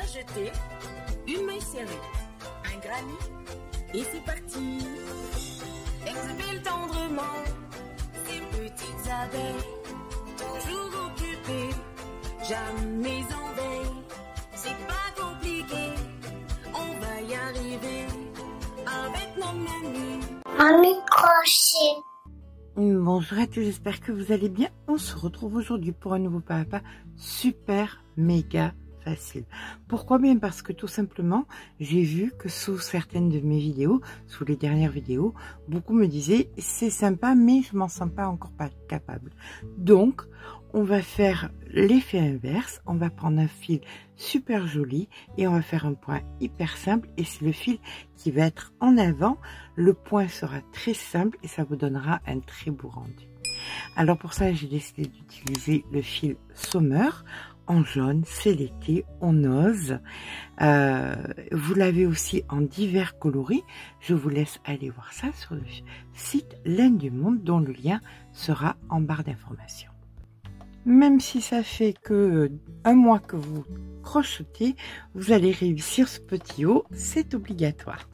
jeter, une main serrée, un granit, et c'est parti. Exhibile tendrement ces petites abeilles, toujours occupées, jamais en veille. C'est pas compliqué, on va y arriver avec nos menus. Mamie crochet. Bonjour à tous, j'espère que vous allez bien. On se retrouve aujourd'hui pour un nouveau pas à pas super méga facile. Pourquoi? Bien parce que tout simplement, j'ai vu que sous certaines de mes vidéos, sous les dernières vidéos, beaucoup me disaient c'est sympa mais je m'en sens pas encore pas capable. Donc, on va faire l'effet inverse. On va prendre un fil super joli et on va faire un point hyper simple et c'est le fil qui va être en avant. Le point sera très simple et ça vous donnera un très beau rendu. Alors pour ça, j'ai décidé d'utiliser le fil Sommer en jaune, c'est l'été, on ose. Vous l'avez aussi en divers coloris. Je vous laisse aller voir ça sur le site Laine du Monde dont le lien sera en barre d'informations. Même si ça fait que un mois que vous crochetez, vous allez réussir ce petit haut, c'est obligatoire.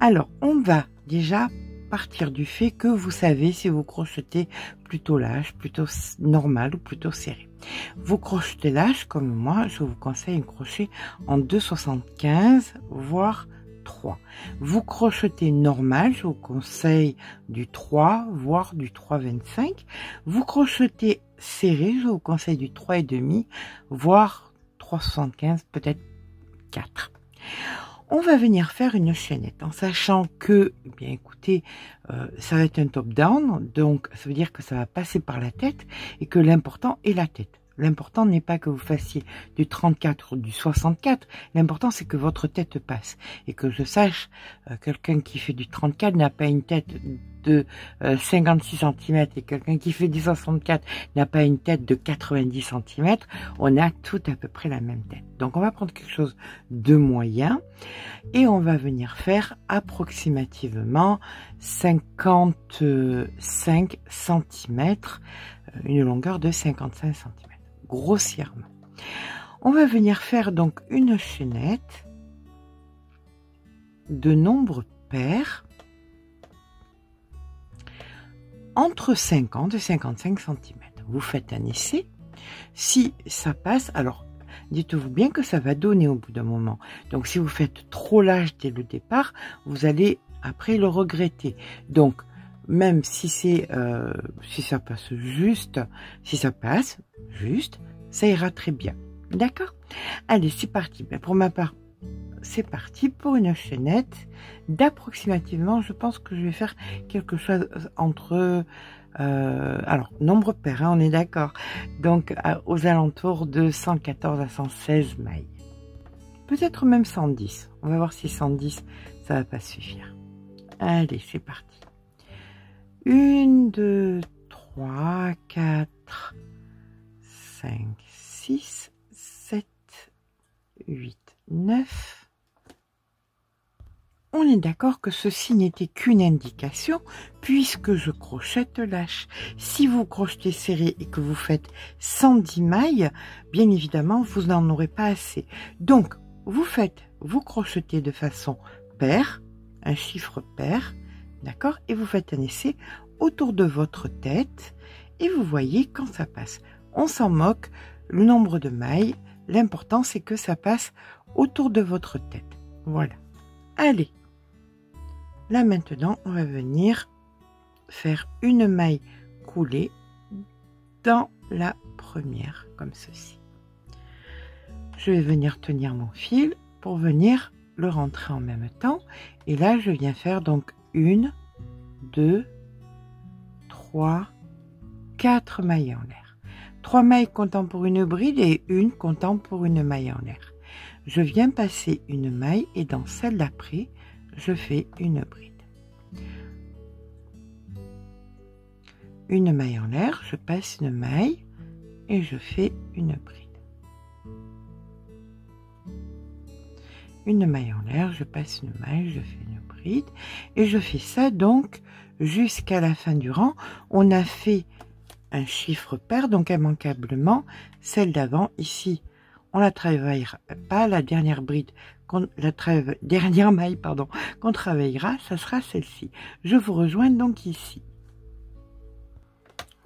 Alors, on va déjà partir du fait que vous savez si vous crochetez plutôt lâche, plutôt normal ou plutôt serré. Vous crochetez lâche comme moi, je vous conseille un crochet en 2,75 voire 3. Vous crochetez normal, je vous conseille du 3 voire du 3,25. Vous crochetez serré, je vous conseille du 3,5 voire 3,75, peut-être 4. On va venir faire une chaînette en sachant que, eh bien écoutez, ça va être un top down, donc ça veut dire que ça va passer par la tête et que l'important est la tête. L'important n'est pas que vous fassiez du 34 ou du 64, l'important c'est que votre tête passe. Et que je sache, quelqu'un qui fait du 34 n'a pas une tête de 56 cm et quelqu'un qui fait du 64 n'a pas une tête de 90 cm. On a tout à peu près la même tête. Donc on va prendre quelque chose de moyen et on va venir faire approximativement 55 cm, une longueur de 55 cm. Grossièrement. On va venir faire donc une chaînette de nombre pair entre 50 et 55 cm. Vous faites un essai. Si ça passe, alors dites-vous bien que ça va donner au bout d'un moment. Donc si vous faites trop large dès le départ, vous allez après le regretter. Donc même si c'est si ça passe juste, si ça passe juste, ça ira très bien. D'accord? Allez, c'est parti. Ben, pour ma part, c'est parti pour une chaînette d'approximativement, je pense que je vais faire quelque chose entre alors nombre pair, hein, on est d'accord, donc aux alentours de 114 à 116 mailles, peut-être même 110. On va voir si 110 ça va pas suffire. Allez, c'est parti. 1, 2, 3, 4, 5, 6, 7, 8, 9. On est d'accord que ceci n'était qu'une indication puisque je crochette lâche. Si vous crochetez serré et que vous faites 110 mailles, bien évidemment, vous n'en aurez pas assez. Donc, vous crochetez de façon paire, un chiffre pair, d'accord, et vous faites un essai autour de votre tête et vous voyez quand ça passe. On s'en moque, le nombre de mailles, l'important c'est que ça passe autour de votre tête. Voilà. Allez, là maintenant on va venir faire une maille coulée dans la première comme ceci. Je vais venir tenir mon fil pour venir le rentrer en même temps et là je viens faire donc 1, 2, 3, 4 mailles en l'air. 3 mailles comptant pour une bride et une comptant pour une maille en l'air. Je viens passer une maille et dans celle d'après, je fais une bride. Une maille en l'air, je passe une maille et je fais une bride. Une maille en l'air, je passe une maille, je fais une bride et je fais ça donc jusqu'à la fin du rang. On a fait un chiffre pair, donc immanquablement celle d'avant ici on la travaillera pas, la dernière bride, dernière maille, pardon, qu'on travaillera, ça sera celle-ci. Je vous rejoins donc ici.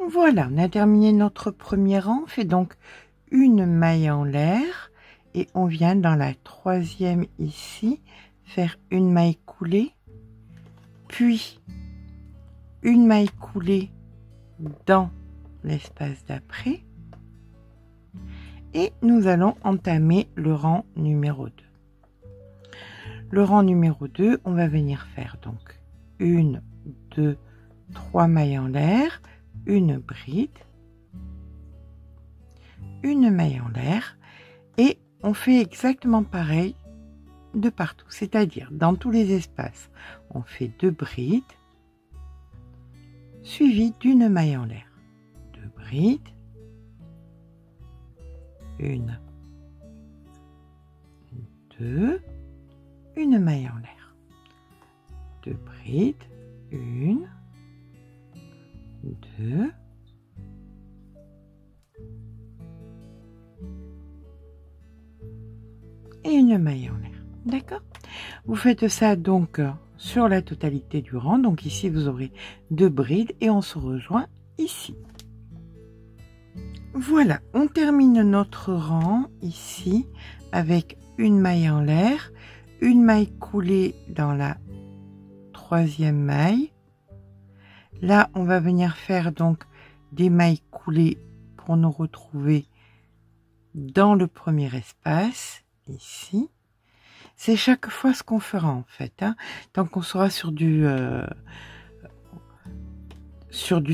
Voilà, on a terminé notre premier rang, on fait donc une maille en l'air et on vient dans la troisième ici, faire une maille coulée, puis une maille coulée dans l'espace d'après et nous allons entamer le rang numéro 2. Le rang numéro 2, on va venir faire donc 1, 2, 3 mailles en l'air, une bride, une maille en l'air et on fait exactement pareil de partout, c'est-à-dire dans tous les espaces, on fait 2 brides suivies d'une maille en l'air, 2 brides, une, 2, une maille en l'air, 2 brides, une, 2, et une maille en l'air. D'accord? Vous faites ça donc sur la totalité du rang. Donc ici, vous aurez 2 brides et on se rejoint ici. Voilà, on termine notre rang ici avec une maille en l'air, une maille coulée dans la troisième maille. Là, on va venir faire donc des mailles coulées pour nous retrouver dans le premier espace, ici. C'est chaque fois ce qu'on fera en fait. Hein. Tant qu'on sera sur du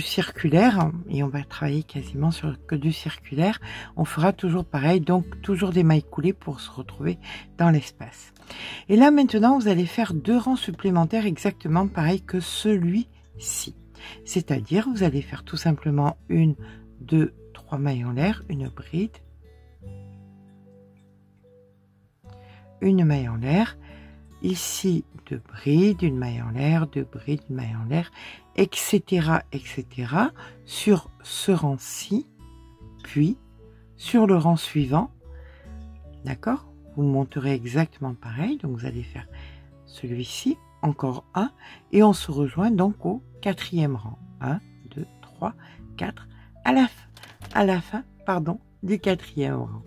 circulaire, et on va travailler quasiment sur que du circulaire, on fera toujours pareil, donc toujours des mailles coulées pour se retrouver dans l'espace. Et là maintenant, vous allez faire 2 rangs supplémentaires exactement pareil que celui-ci. C'est-à-dire, vous allez faire tout simplement 1, 2, 3 mailles en l'air, une bride, une maille en l'air, ici 2 brides, une maille en l'air, 2 brides, une maille en l'air, etc., etc. sur ce rang-ci, puis sur le rang suivant, d'accord? Vous monterez exactement pareil, donc vous allez faire celui-ci, encore un, et on se rejoint donc au 4e rang. 1, 2, 3, 4, à la fin, du 4e rang.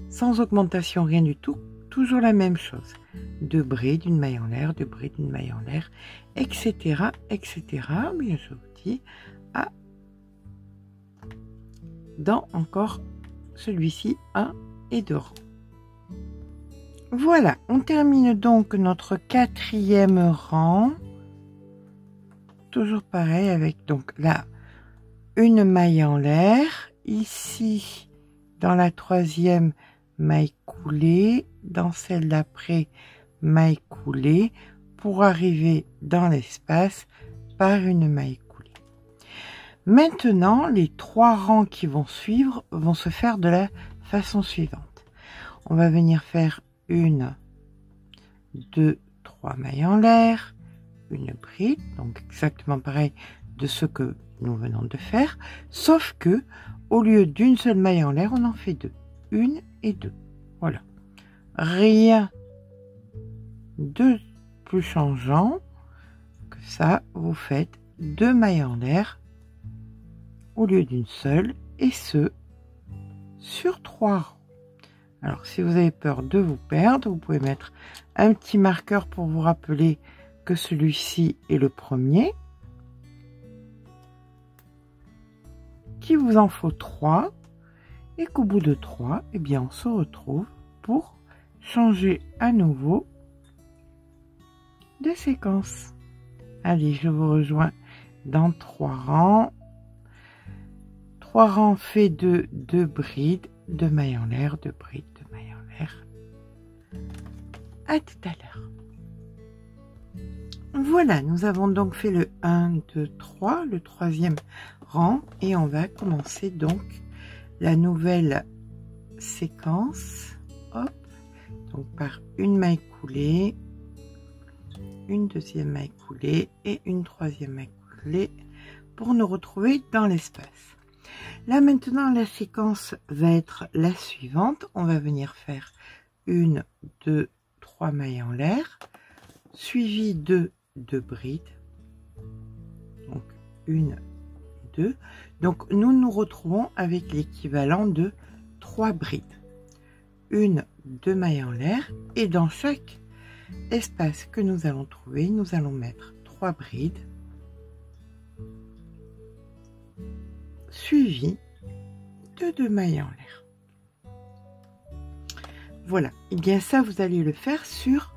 Sans augmentation, rien du tout, toujours la même chose. 2 brides, une maille en l'air, 2 brides, une maille en l'air, etc., etc. Mais je vous dis, dans encore celui-ci, 1 et 2 rangs. Voilà, on termine donc notre 4e rang. Toujours pareil avec donc là, une maille en l'air. Ici, dans la 3e, maille coulée. Dans celle d'après, maille coulée. Pour arriver dans l'espace par une maille coulée. Maintenant, les 3 rangs qui vont suivre vont se faire de la façon suivante. On va venir faire 1, 2, 3 mailles en l'air, une bride, donc exactement pareil de ce que nous venons de faire, sauf que au lieu d'une seule maille en l'air, on en fait 2, 1 et 2. Voilà, rien de plus changeant que ça. Vous faites 2 mailles en l'air au lieu d'une seule, et ce sur 3 rangs. Alors si vous avez peur de vous perdre, vous pouvez mettre un petit marqueur pour vous rappeler que celui-ci est le premier, qu'il vous en faut 3 et qu'au bout de 3, eh bien on se retrouve pour changer à nouveau de séquence. Allez, je vous rejoins dans 3 rangs. 3 rangs fait de 2 brides, 2 mailles en l'air, 2 brides, 2 mailles en l'air. À tout à l'heure. Voilà, nous avons donc fait le 1, 2, 3, le 3e rang, et on va commencer donc la nouvelle séquence. Hop, donc par une maille coulée, une 2e maille coulée et une 3e maille coulée pour nous retrouver dans l'espace. Là maintenant, la séquence va être la suivante. On va venir faire 1, 2, 3 mailles en l'air, suivi de 2 brides. Donc 1, 2. Donc nous nous retrouvons avec l'équivalent de 3 brides. 1, 2 mailles en l'air, et dans chaque espace que nous allons trouver, nous allons mettre 3 brides, suivi de 2 mailles en l'air. Voilà, et bien ça vous allez le faire sur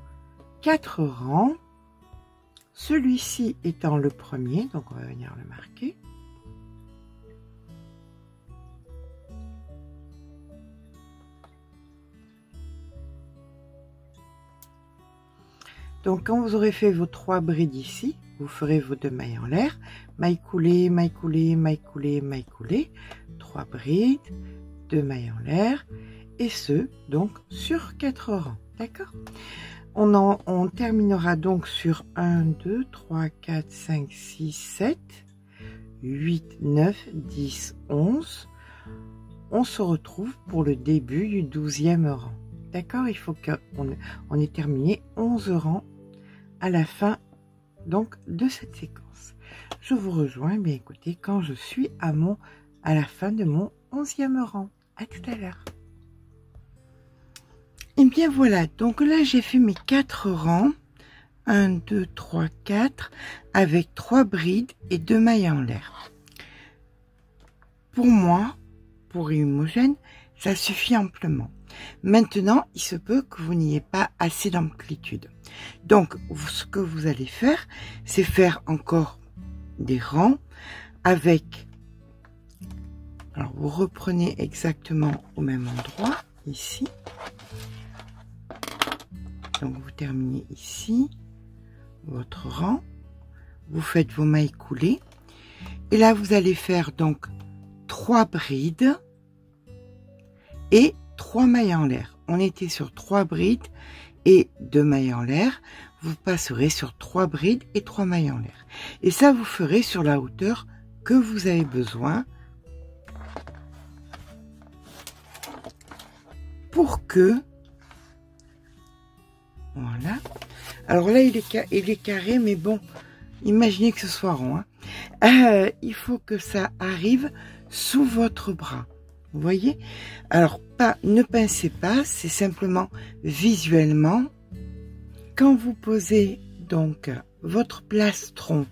4 rangs, celui-ci étant le premier, donc on va venir le marquer. Donc quand vous aurez fait vos 3 brides ici, vous ferez vos 2 mailles en l'air, maille coulée, maille coulée, maille coulée, maille coulée, 3 brides, 2 mailles en l'air, et ce, donc sur 4 rangs, d'accord? On terminera donc sur 1, 2, 3, 4, 5, 6, 7, 8, 9, 10, 11. On se retrouve pour le début du 12e rang, d'accord? Il faut qu'on ait terminé 11 rangs à la fin donc de cette séquence. Je vous rejoins, bien écoutez, quand je suis à la fin de mon 11e rang. À tout à l'heure. Et bien voilà, donc là j'ai fait mes 4 rangs, 1, 2, 3, 4, avec 3 brides et 2 mailles en l'air. Pour moi, pour Imogène, ça suffit amplement. Maintenant, il se peut que vous n'ayez pas assez d'amplitude. Donc, ce que vous allez faire, c'est faire encore des rangs avec... Alors, vous reprenez exactement au même endroit, ici. Donc, vous terminez ici, votre rang. Vous faites vos mailles coulées. Et là, vous allez faire donc 3 brides et 3 mailles en l'air. On était sur 3 brides et 2 mailles en l'air. Vous passerez sur 3 brides et 3 mailles en l'air. Et ça, vous ferez sur la hauteur que vous avez besoin pour que... Voilà. Alors là, il est carré, mais bon, imaginez que ce soit rond. Hein. Il faut que ça arrive sous votre bras. Vous voyez? Alors, ne pincez pas, c'est simplement visuellement. Quand vous posez donc votre plastron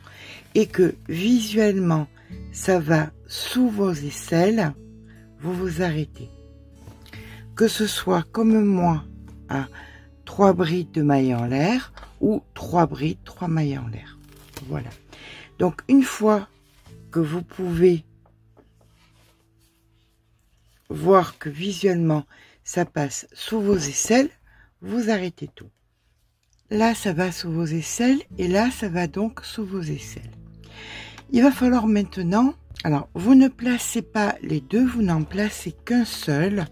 et que visuellement ça va sous vos aisselles, vous vous arrêtez. Que ce soit comme moi à 3 brides de mailles en l'air ou 3 brides, 3 mailles en l'air. Voilà. Donc, une fois que vous pouvez voir que visuellement ça passe sous vos aisselles, vous arrêtez tout. Là, ça va sous vos aisselles et là, ça va donc sous vos aisselles. Il va falloir maintenant... Alors, vous ne placez pas les deux, vous n'en placez qu'un seul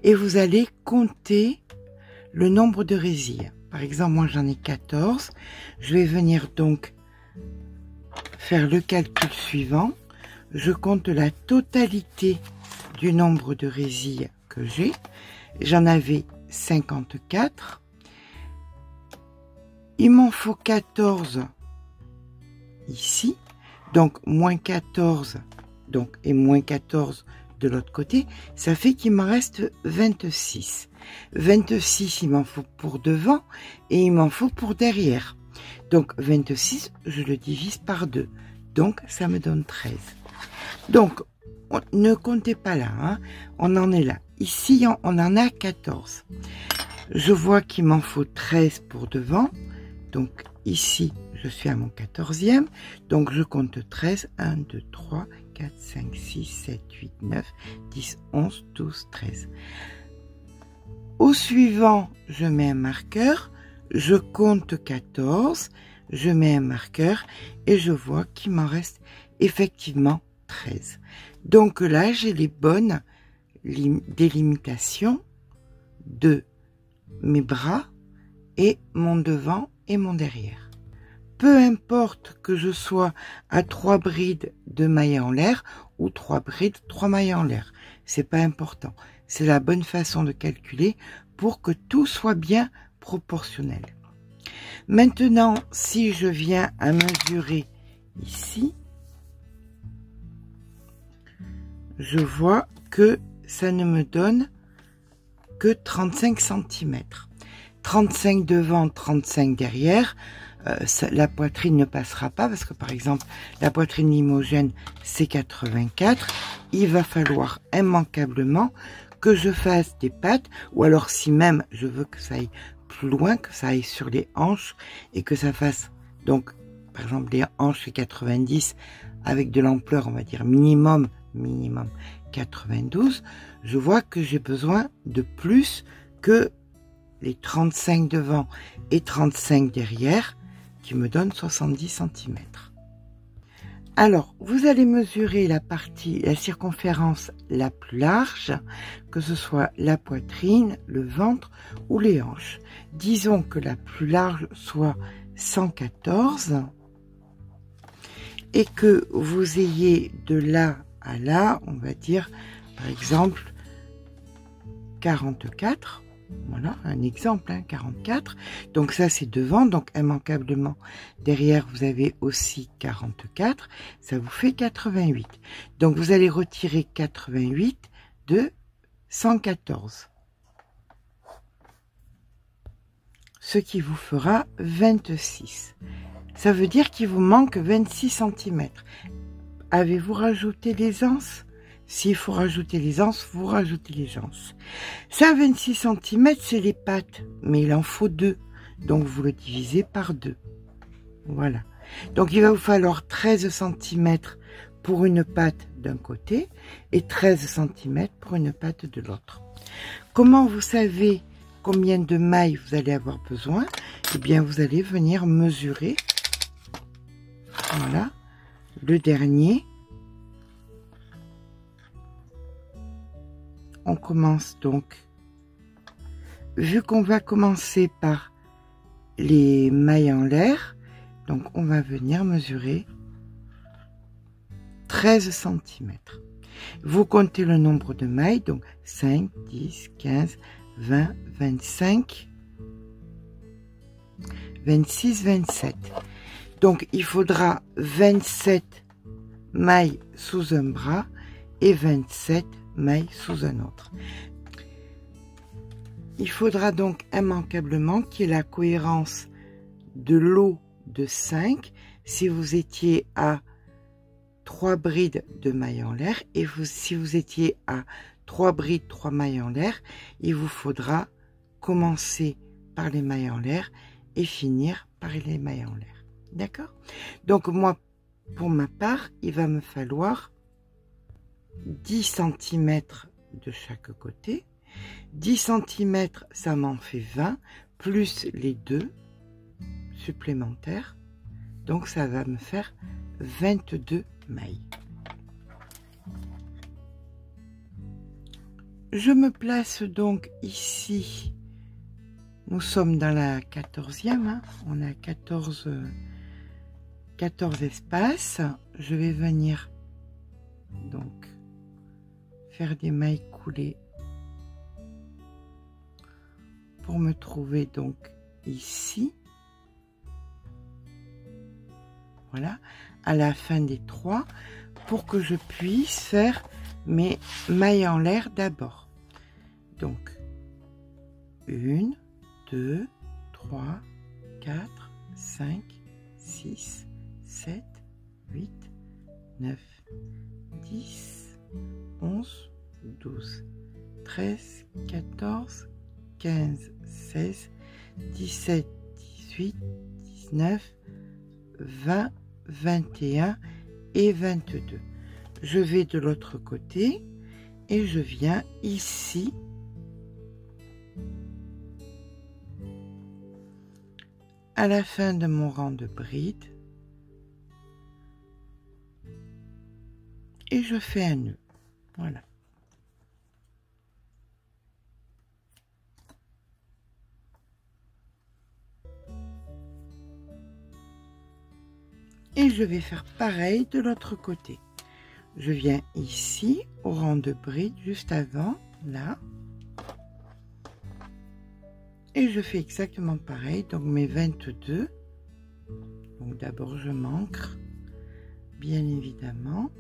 et vous allez compter le nombre de résilles. Par exemple, moi j'en ai 14. Je vais venir donc faire le calcul suivant. Je compte la totalité du nombre de résilles que j'ai. J'en avais 54. Il m'en faut 14 ici. Donc, moins 14, donc, et moins 14 de l'autre côté. Ça fait qu'il m'en reste 26. 26, il m'en faut pour devant et il m'en faut pour derrière. Donc, 26, je le divise par 2. Donc, ça me donne 13. Donc, ne comptez pas là, hein. On en est là. Ici, on en a 14. Je vois qu'il m'en faut 13 pour devant. Donc, ici, je suis à mon 14e. Donc, je compte 13. 1, 2, 3, 4, 5, 6, 7, 8, 9, 10, 11, 12, 13. Au suivant, je mets un marqueur. Je compte 14. Je mets un marqueur et je vois qu'il m'en reste effectivement 13. Donc là, j'ai les bonnes délimitations de mes bras et mon devant et mon derrière. Peu importe que je sois à 3 brides de mailles en l'air ou 3 brides, 3 mailles en l'air. C'est pas important. C'est la bonne façon de calculer pour que tout soit bien proportionnel. Maintenant, si je viens à mesurer ici, je vois que ça ne me donne que 35 cm. 35 devant, 35 derrière. La poitrine ne passera pas parce que par exemple la poitrine limogène c'est 84. Il va falloir immanquablement que je fasse des pattes, ou alors si même je veux que ça aille plus loin, que ça aille sur les hanches et que ça fasse donc par exemple les hanches c'est 90 avec de l'ampleur on va dire minimum 92, je vois que j'ai besoin de plus que les 35 devant et 35 derrière qui me donnent 70 cm. Alors, vous allez mesurer la circonférence la plus large, que ce soit la poitrine, le ventre ou les hanches. Disons que la plus large soit 114 et que vous ayez de là à là, on va dire, par exemple, 44. Voilà, un exemple, hein, 44. Donc ça, c'est devant. Donc immanquablement, derrière, vous avez aussi 44. Ça vous fait 88. Donc vous allez retirer 88 de 114. Ce qui vous fera 26. Ça veut dire qu'il vous manque 26 cm. Avez-vous rajouté les anses? S'il faut rajouter les anses, vous rajoutez les anses. Ça, 26 cm, c'est les pattes, mais il en faut 2. Donc, vous le divisez par 2. Voilà. Donc, il va vous falloir 13 cm pour une patte d'un côté et 13 cm pour une patte de l'autre. Comment vous savez combien de mailles vous allez avoir besoin? Eh bien, vous allez venir mesurer. Voilà. Le dernier. On commence donc, vu qu'on va commencer par les mailles en l'air, donc on va venir mesurer 13 cm. Vous comptez le nombre de mailles, donc 5, 10, 15, 20, 25, 26, 27. Donc il faudra 27 mailles sous un bras et 27 mailles sous un autre. Il faudra donc immanquablement qu'il y ait la cohérence de lot de 5 si vous étiez à 3 brides de mailles en l'air, et si vous étiez à 3 brides 3 mailles en l'air, il vous faudra commencer par les mailles en l'air et finir par les mailles en l'air. D'accord? Donc moi, pour ma part, il va me falloir 10 cm de chaque côté. 10 cm, ça m'en fait 20, plus les 2 supplémentaires. Donc ça va me faire 22 mailles. Je me place donc ici. Nous sommes dans la 14e. Hein. On a 14 espaces. Je vais venir donc faire des mailles coulées pour me trouver donc ici, voilà, à la fin des 3, pour que je puisse faire mes mailles en l'air d'abord. Donc 1, 2, 3, 4, 5, 6, 7, 8, 9, 10, 11, 12, 13, 14, 15, 16, 17, 18, 19, 20, 21 et 22. Je vais de l'autre côté et je viens ici à la fin de mon rang de brides et je fais un nœud. Voilà. Et je vais faire pareil de l'autre côté. je viens ici au rang de bride juste avant, là, et je fais exactement pareil, donc mes 22. Donc d'abord je m'ancre, bien évidemment.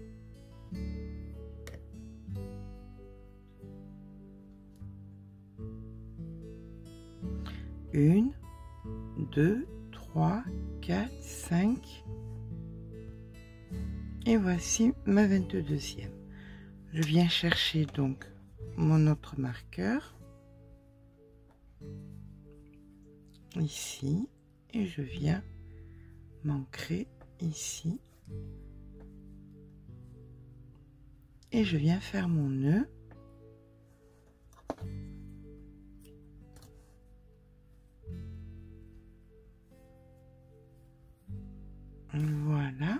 Une, 2, 3, 4, 5. Et voici ma 22e. Je viens chercher donc mon autre marqueur. Ici. Et je viens m'ancrer ici. Et je viens faire mon nœud. Voilà.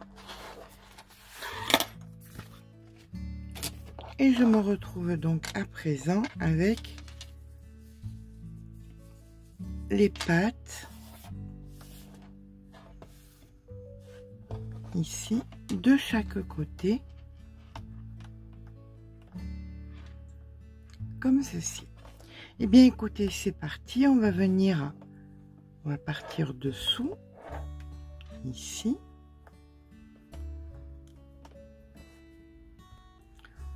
Et je me retrouve donc à présent avec les pattes ici de chaque côté comme ceci. Et bien écoutez, c'est parti, on va partir dessous ici.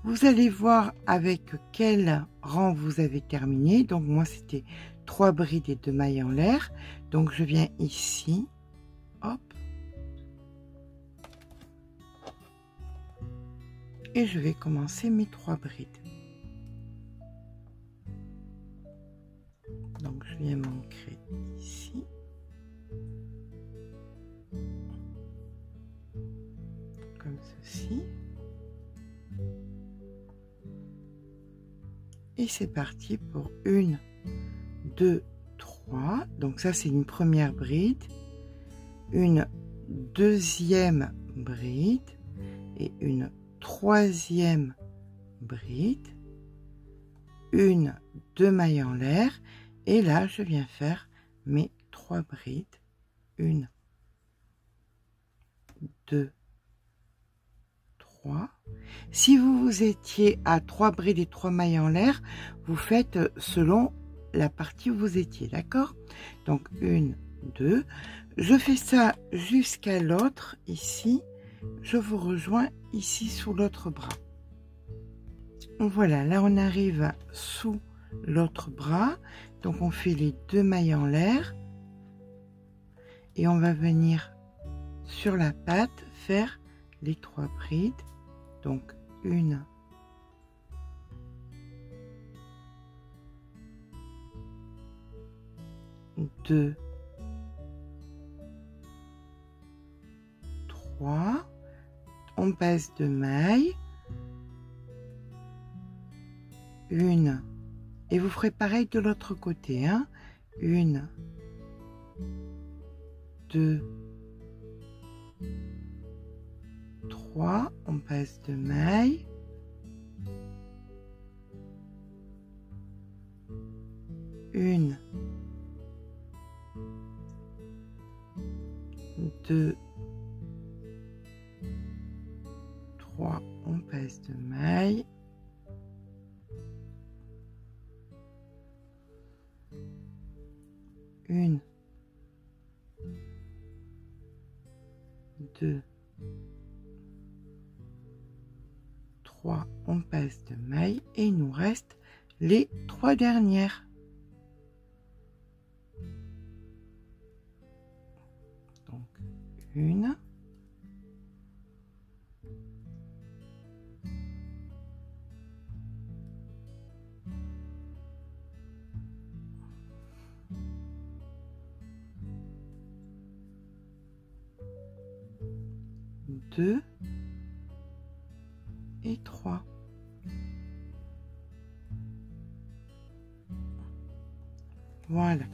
Vous allez voir avec quel rang vous avez terminé. Donc moi c'était 3 brides et 2 mailles en l'air. Donc je viens ici, hop, et je vais commencer mes 3 brides. Donc je viens m'ancrer ici. Comme ceci. Et c'est parti pour 1, 2, 3. Donc ça c'est une première bride, une deuxième bride et une troisième bride, une, 2 mailles en l'air. Et là je viens faire mes 3 brides, 1, 2, 3. Si vous étiez à 3 brides et 3 mailles en l'air, vous faites selon la partie où vous étiez, d'accord? Donc 1, 2, je fais ça jusqu'à l'autre ici, je vous rejoins ici sous l'autre bras. Voilà, là on arrive sous l'autre bras, donc on fait les 2 mailles en l'air et on va venir sur la patte faire les 3 brides. Donc 1, 2, 3, on passe 2 mailles, 1, et vous ferez pareil de l'autre côté, hein? 1, 2, 3, on passe 2 mailles, 1, 2, 3, on passe 2 mailles, 1, 2, 3, on passe 2 mailles et il nous reste les 3 dernières. Donc 1, 2 et 3. Voilà,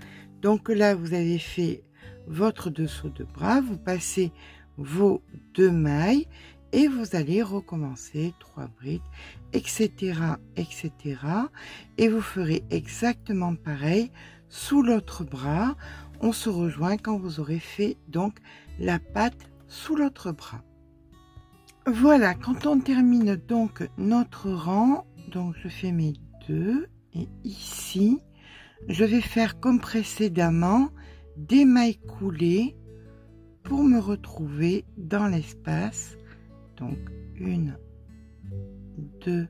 donc là vous avez fait votre dessous de bras, vous passez vos 2 mailles et vous allez recommencer 3 brides, etc., etc. Et vous ferez exactement pareil sous l'autre bras. On se rejoint quand vous aurez fait donc la patte sous l'autre bras. Voilà, quand on termine donc notre rang, donc je fais mes 2 et ici, je vais faire comme précédemment des mailles coulées pour me retrouver dans l'espace. Donc 1, 2,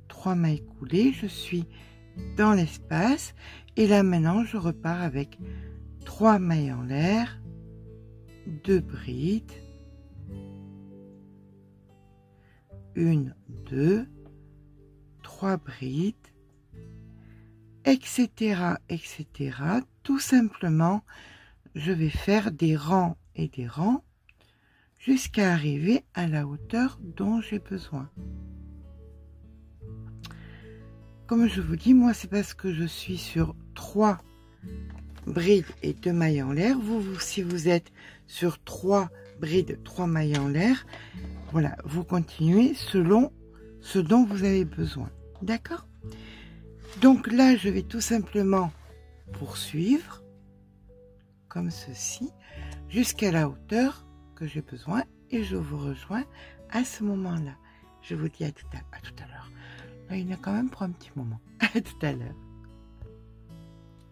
3 mailles coulées, je suis dans l'espace et là maintenant je repars avec 3 mailles en l'air, 2 brides, 1, 2, 3 brides, etc., etc. Tout simplement, je vais faire des rangs et des rangs jusqu'à arriver à la hauteur dont j'ai besoin. Comme je vous dis, moi, c'est parce que je suis sur 3 brides et 2 mailles en l'air. Si vous êtes sur 3 brides, 3 mailles en l'air, voilà, vous continuez selon ce dont vous avez besoin. D'accord? Donc là, je vais tout simplement poursuivre, comme ceci, jusqu'à la hauteur que j'ai besoin et je vous rejoins à ce moment-là. Je vous dis à tout à l'heure. Là, il y en a quand même pour un petit moment. À tout à l'heure.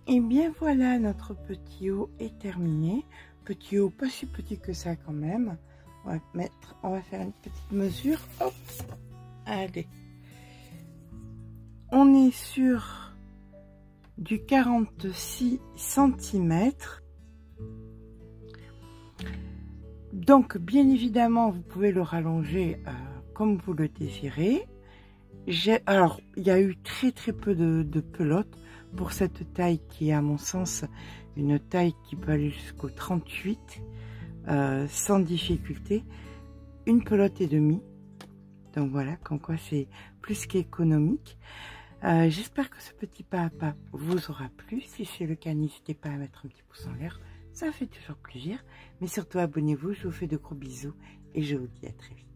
Et bien voilà, notre petit haut est terminé. Petit haut, pas si petit que ça quand même. On va faire une petite mesure. Hop, allez. On est sur du 46 cm. Donc, bien évidemment, vous pouvez le rallonger comme vous le désirez. Alors, il y a eu très peu de pelote pour cette taille qui est, à mon sens, une taille qui peut aller jusqu'au 38 sans difficulté. Une pelote et demie. Donc voilà, comme quoi c'est plus qu'économique. J'espère que ce petit pas à pas vous aura plu. Si c'est le cas, n'hésitez pas à mettre un petit pouce en l'air. Ça fait toujours plaisir. Mais surtout, abonnez-vous. Je vous fais de gros bisous et je vous dis à très vite.